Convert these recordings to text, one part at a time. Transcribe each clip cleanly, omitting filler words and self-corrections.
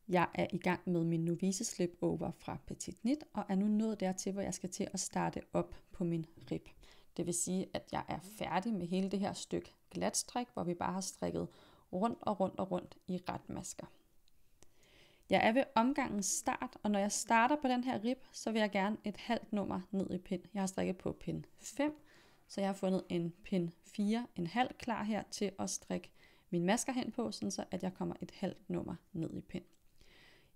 Jeg er i gang med min novice slip over fra Petit Knit, og er nu nået dertil, hvor jeg skal til at starte op på min rib. Det vil sige, at jeg er færdig med hele det her stykke glatstrik, hvor vi bare har strikket rundt og rundt og rundt i retmasker. Jeg er ved omgangens start, og når jeg starter på den her rib, så vil jeg gerne et halvt nummer ned i pind. Jeg har strikket på pind 5, så jeg har fundet en pind 4,5 klar her til at strikke mine masker hen på, sådan så at jeg kommer et halvt nummer ned i pind.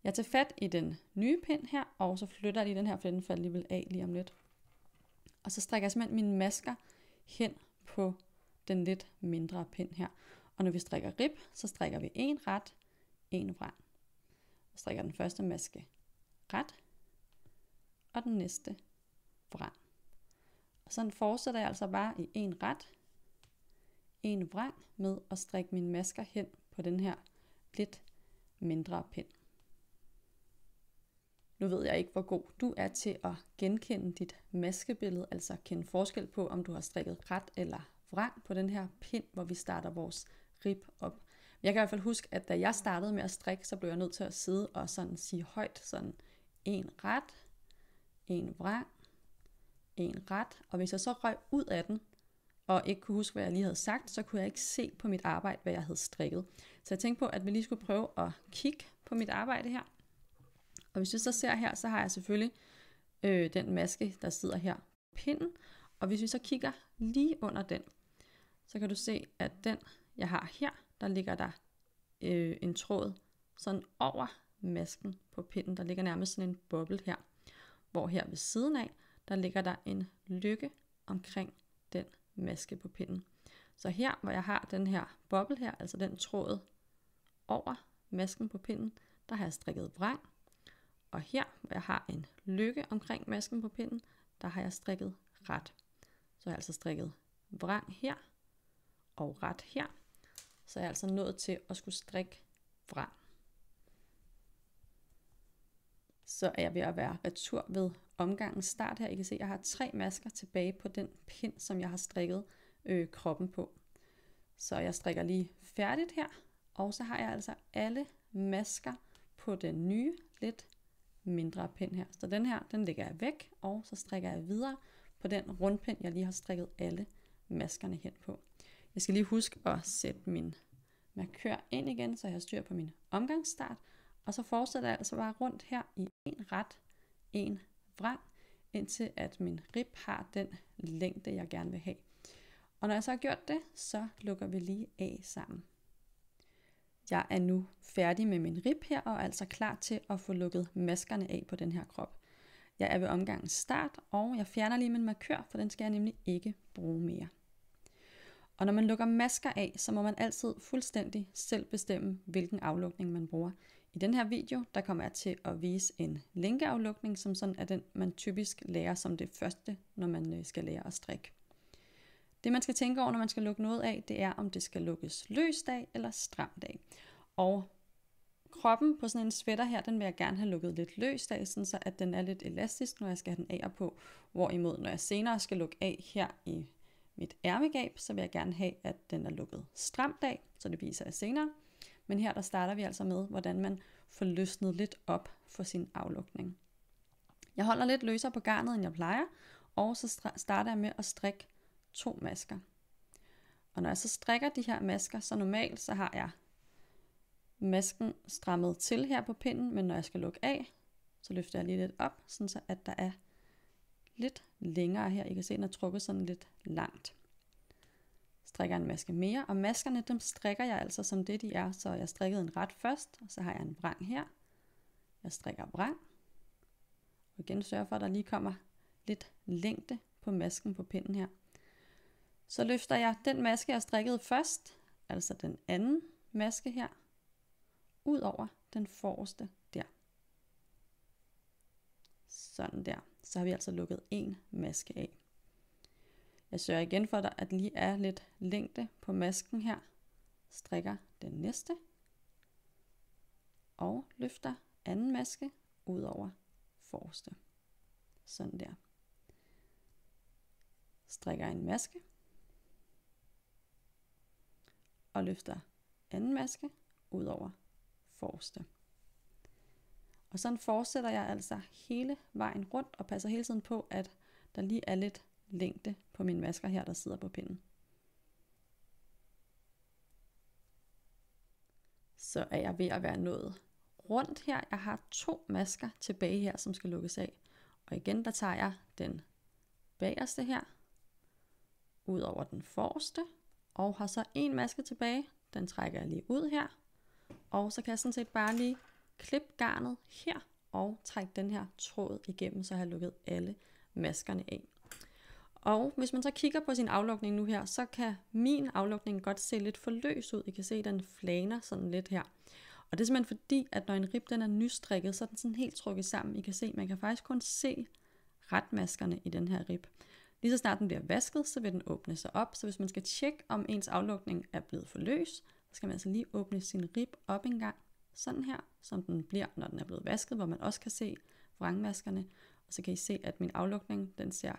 Jeg tager fat i den nye pind her, og så flytter jeg lige den her, for den falder alligevel af lige om lidt. Og så strikker jeg simpelthen mine masker hen på den lidt mindre pind her. Og når vi strikker rib, så strikker vi en ret, en vrang. Jeg strikker den første maske ret, og den næste vrang. Og sådan fortsætter jeg altså bare i en ret, en vrang med at strikke mine masker hen på den her lidt mindre pind. Nu ved jeg ikke, hvor god du er til at genkende dit maskebillede, altså kende forskel på, om du har strikket ret eller vrang på den her pind, hvor vi starter vores rib op. Jeg kan i hvert fald huske, at da jeg startede med at strikke, så blev jeg nødt til at sidde og sådan sige højt, sådan en ret, en vrang, en ret. Og hvis jeg så røg ud af den, og ikke kunne huske, hvad jeg lige havde sagt, så kunne jeg ikke se på mit arbejde, hvad jeg havde strikket. Så jeg tænkte på, at vi lige skulle prøve at kigge på mit arbejde her. Og hvis vi så ser her, så har jeg selvfølgelig den maske, der sidder her på pinden. Og hvis vi så kigger lige under den, så kan du se, at den, jeg har her, der ligger der en tråd sådan over masken på pinden. Der ligger nærmest sådan en boble her. Hvor her ved siden af, der ligger der en lykke omkring den maske på pinden. Så her, hvor jeg har den her boble her, altså den tråd over masken på pinden, der har jeg strikket vrang. Og her, hvor jeg har en lykke omkring masken på pinden, der har jeg strikket ret. Så jeg har altså strikket vrang her og ret her. Så jeg er altså nået til at skulle strikke vrang. Så er jeg ved at være retur ved omgangens start her. I kan se, at jeg har 3 masker tilbage på den pind, som jeg har strikket kroppen på. Så jeg strikker lige færdigt her. Og så har jeg altså alle masker på den nye, lidt mindre pind her. Så den her, den lægger jeg væk, og så strikker jeg videre på den rundpind, jeg lige har strikket alle maskerne hen på. Jeg skal lige huske at sætte min markør ind igen, så jeg har styr på min omgangsstart. Og så fortsætter jeg altså bare rundt her i en ret, en vrang, indtil at min rib har den længde, jeg gerne vil have. Og når jeg så har gjort det, så lukker vi lige af sammen. Jeg er nu færdig med min rib her, og er altså klar til at få lukket maskerne af på den her krop. Jeg er ved omgangens start, og jeg fjerner lige min markør, for den skal jeg nemlig ikke bruge mere. Og når man lukker masker af, så må man altid fuldstændig selv bestemme, hvilken aflukning man bruger. I den her video, der kommer jeg til at vise en lænkeaflukning, som sådan er den, man typisk lærer som det første, når man skal lære at strikke. Det man skal tænke over, når man skal lukke noget af, det er, om det skal lukkes løst af eller stramt af. Og kroppen på sådan en sweater her, den vil jeg gerne have lukket lidt løst af, sådan så at den er lidt elastisk, når jeg skal have den af og på. Hvorimod, når jeg senere skal lukke af her i mit ærmegab, så vil jeg gerne have, at den er lukket stramt af, så det viser jeg senere. Men her der starter vi altså med, hvordan man får løsnet lidt op for sin aflukning. Jeg holder lidt løsere på garnet, end jeg plejer, og så starter jeg med at strikke 2 masker. Og når jeg så strikker de her masker, så normalt så har jeg masken strammet til her på pinden, men når jeg skal lukke af, så løfter jeg lige lidt op, sådan så at der er lidt længere her. I kan se, den er trukket sådan lidt langt. Strikker en maske mere, og maskerne dem strikker jeg altså som det de er, så jeg strikkede en ret først, og så har jeg en vrang her. Jeg strikker vrang, og igen sørger for, at der lige kommer lidt længde på masken på pinden her. Så løfter jeg den maske, jeg strikkede først, altså den anden maske her, ud over den forreste der. Sådan der. Så har vi altså lukket en maske af. Jeg sørger igen for, at der lige er lidt længde på masken her. Strikker den næste. Og løfter anden maske ud over forreste. Sådan der. Strikker en maske. Og løfter anden maske ud over forreste. Og sådan fortsætter jeg altså hele vejen rundt og passer hele tiden på, at der lige er lidt længde på mine masker her, der sidder på pinden. Så er jeg ved at være nået rundt her. Jeg har 2 masker tilbage her, som skal lukkes af. Og igen, der tager jeg den bagerste her, ud over den forreste, og har så 1 maske tilbage. Den trækker jeg lige ud her. Og så kan jeg sådan set bare lige klippe garnet her, og trække den her tråd igennem, så har jeg lukket alle maskerne af. Og hvis man så kigger på sin aflukning nu her, så kan min aflukning godt se lidt for løs ud. I kan se, at den flaner sådan lidt her. Og det er simpelthen fordi, at når en rib den er nystrikket, så er den sådan helt trukket sammen. I kan se, man kan faktisk kun se retmaskerne i den her rib. Lige så snart den bliver vasket, så vil den åbne sig op. Så hvis man skal tjekke, om ens aflukning er blevet for løs, så skal man altså lige åbne sin rib op en gang. Sådan her, som den bliver, når den er blevet vasket, hvor man også kan se vrangmaskerne. Og så kan I se, at min aflukning, den ser